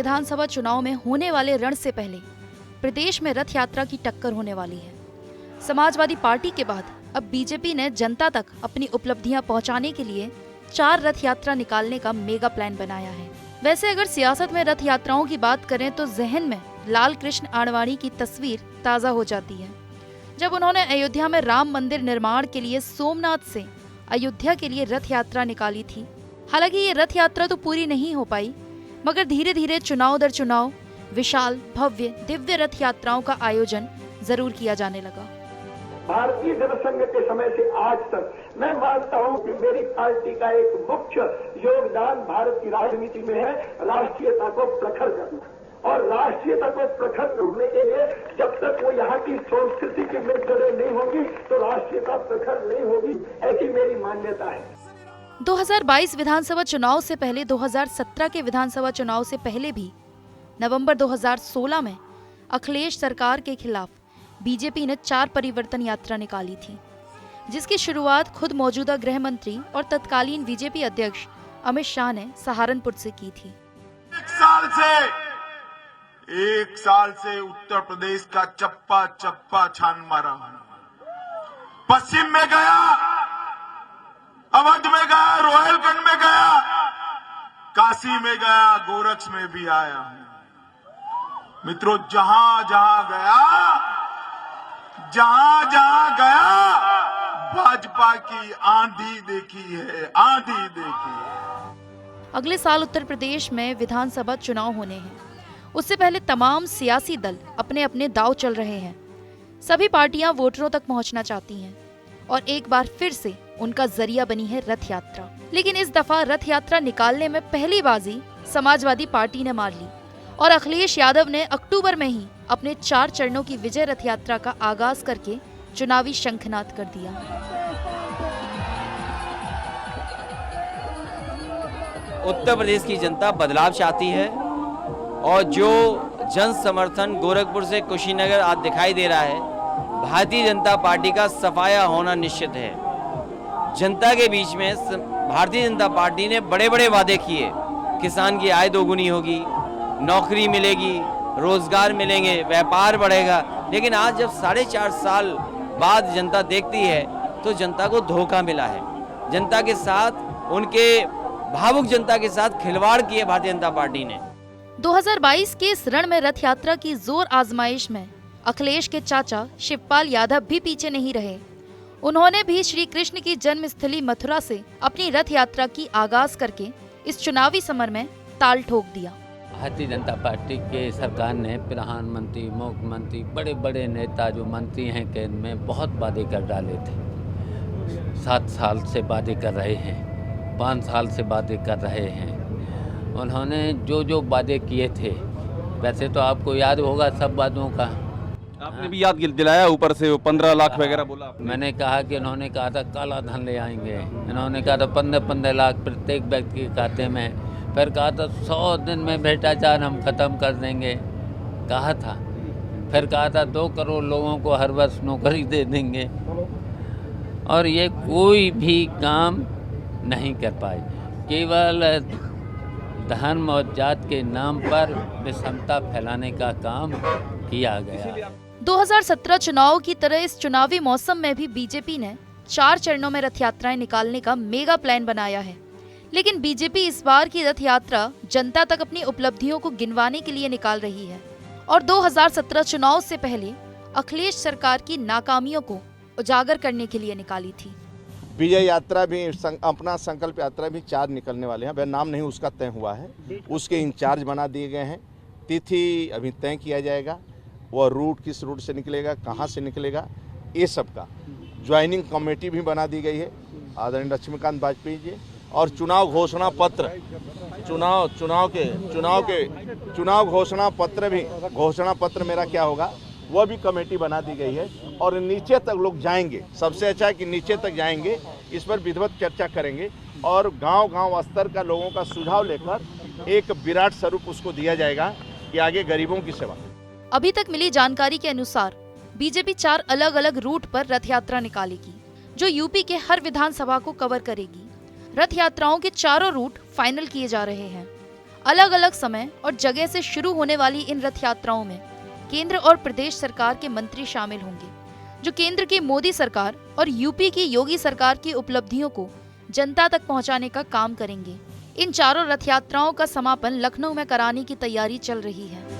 विधानसभा चुनाव में होने वाले रण से पहले प्रदेश में रथ यात्रा की टक्कर होने वाली है। समाजवादी पार्टी के बाद अब बीजेपी ने जनता तक अपनी उपलब्धियां पहुंचाने के लिए 4 रथ यात्रा निकालने का मेगा प्लान बनाया है। वैसे अगर सियासत में रथ यात्राओं की बात करें तो जहन में लाल कृष्ण आडवाणी की तस्वीर ताजा हो जाती है, जब उन्होंने अयोध्या में राम मंदिर निर्माण के लिए सोमनाथ से अयोध्या के लिए रथ यात्रा निकाली थी। हालांकि ये रथ यात्रा तो पूरी नहीं हो पाई, मगर धीरे धीरे चुनाव दर चुनाव विशाल भव्य दिव्य रथ यात्राओं का आयोजन जरूर किया जाने लगा। भारतीय जनसंघ के समय से आज तक मैं मानता हूं कि मेरी पार्टी का एक मुख्य योगदान भारत की राजनीति में है राष्ट्रीयता को प्रखर करना। और राष्ट्रीयता को प्रखर करने के लिए जब तक वो यहाँ की संस्कृति की में जड़ें नहीं होगी तो राष्ट्रीयता प्रखर नहीं होगी, ऐसी मेरी मान्यता है। 2022 विधानसभा चुनाव से पहले 2017 के विधानसभा चुनाव से पहले भी नवंबर 2016 में अखिलेश सरकार के खिलाफ बीजेपी ने 4 परिवर्तन यात्रा निकाली थी, जिसकी शुरुआत खुद मौजूदा गृह मंत्री और तत्कालीन बीजेपी अध्यक्ष अमित शाह ने सहारनपुर से की थी। एक साल से उत्तर प्रदेश का चप्पा चप्पा छान मारा हूं। पश्चिम में गया, अवध में गया, रोहिलखंड में गया, काशी में गया, गोरक्ष में भी आया हूं। मित्रों, जहां जहां गया भाजपा की आंधी देखी है, आंधी देखी है। अगले साल उत्तर प्रदेश में विधानसभा चुनाव होने हैं। उससे पहले तमाम सियासी दल अपने अपने दांव चल रहे हैं। सभी पार्टियां वोटरों तक पहुंचना चाहती हैं और एक बार फिर से उनका जरिया बनी है रथ यात्रा। लेकिन इस दफा रथ यात्रा निकालने में पहली बाजी समाजवादी पार्टी ने मार ली और अखिलेश यादव ने अक्टूबर में ही अपने 4 चरणों की विजय रथ यात्रा का आगाज करके चुनावी शंखनाद कर दिया। उत्तर प्रदेश की जनता बदलाव चाहती है और जो जन समर्थन गोरखपुर से कुशीनगर आज दिखाई दे रहा है, भारतीय जनता पार्टी का सफाया होना निश्चित है। जनता के बीच में भारतीय जनता पार्टी ने बड़े बड़े वादे किए, किसान की आय दोगुनी होगी, नौकरी मिलेगी, रोजगार मिलेंगे, व्यापार बढ़ेगा। लेकिन आज जब 4.5 साल बाद जनता देखती है तो जनता को धोखा मिला है। जनता के साथ, उनके भावुक जनता के साथ खिलवाड़ किए भारतीय जनता पार्टी ने। 2022 के इस रण में रथ यात्रा की जोर आजमाइश में अखिलेश के चाचा शिवपाल यादव भी पीछे नहीं रहे। उन्होंने भी श्री कृष्ण की जन्मस्थली मथुरा से अपनी रथ यात्रा की आगाज करके इस चुनावी समर में ताल ठोक दिया। भारतीय जनता पार्टी के सरकार ने प्रधानमंत्री, मुख्यमंत्री, बड़े बड़े नेता जो मंत्री हैं केंद्र में, बहुत वादे कर डाले थे। 7 साल से वादे कर रहे हैं, 5 साल से वादे कर रहे हैं। उन्होंने जो जो वादे किए थे, वैसे तो आपको याद होगा सब वादों का। आपने भी याद दिलाया, ऊपर से 15 लाख वगैरह बोला। मैंने कहा कि उन्होंने कहा था काला धन ले आएंगे, इन्होंने कहा था 15-15 लाख प्रत्येक व्यक्ति के खाते में। फिर कहा था 100 दिन में भ्रष्टाचार हम खत्म कर देंगे, कहा था। फिर कहा था 2 करोड़ लोगों को हर वर्ष नौकरी दे देंगे, और ये कोई भी काम नहीं कर पाए। केवल धर्म और जात के नाम पर विषमता फैलाने का काम किया गया। 2017 चुनाव की तरह इस चुनावी मौसम में भी बीजेपी ने 4 चरणों में रथ यात्राएं निकालने का मेगा प्लान बनाया है। लेकिन बीजेपी इस बार की रथ यात्रा जनता तक अपनी उपलब्धियों को गिनवाने के लिए निकाल रही है और 2017 चुनाव से पहले अखिलेश सरकार की नाकामियों को उजागर करने के लिए निकाली थी। विजय यात्रा भी, अपना संकल्प यात्रा भी 4 निकलने वाले हैं। वह नाम नहीं उसका तय हुआ है, उसके इंचार्ज बना दिए गए हैं। तिथि अभी तय किया जाएगा, वह रूट किस रूट से निकलेगा, कहाँ से निकलेगा, ये सब का ज्वाइनिंग कमेटी भी बना दी गई है आदरणीय लक्ष्मीकांत वाजपेयी जी। और चुनाव घोषणा पत्र, चुनाव घोषणा पत्र मेरा क्या होगा, वह भी कमेटी बना दी गई है। और नीचे तक लोग जाएंगे, सबसे अच्छा है कि नीचे तक जाएंगे, इस पर विधिवत चर्चा करेंगे और गांव स्तर का लोगों का सुझाव लेकर एक विराट स्वरूप उसको दिया जाएगा कि आगे गरीबों की सेवा। अभी तक मिली जानकारी के अनुसार बीजेपी 4 अलग अलग रूट पर रथ यात्रा निकालेगी, जो यूपी के हर विधानसभा को कवर करेगी। रथ यात्राओं के चारों रूट फाइनल किए जा रहे हैं। अलग अलग समय और जगह से शुरू होने वाली इन रथ यात्राओं में केंद्र और प्रदेश सरकार के मंत्री शामिल होंगे, जो केंद्र की मोदी सरकार और यूपी की योगी सरकार की उपलब्धियों को जनता तक पहुंचाने का काम करेंगे। इन चारों रथ यात्राओं का समापन लखनऊ में कराने की तैयारी चल रही है।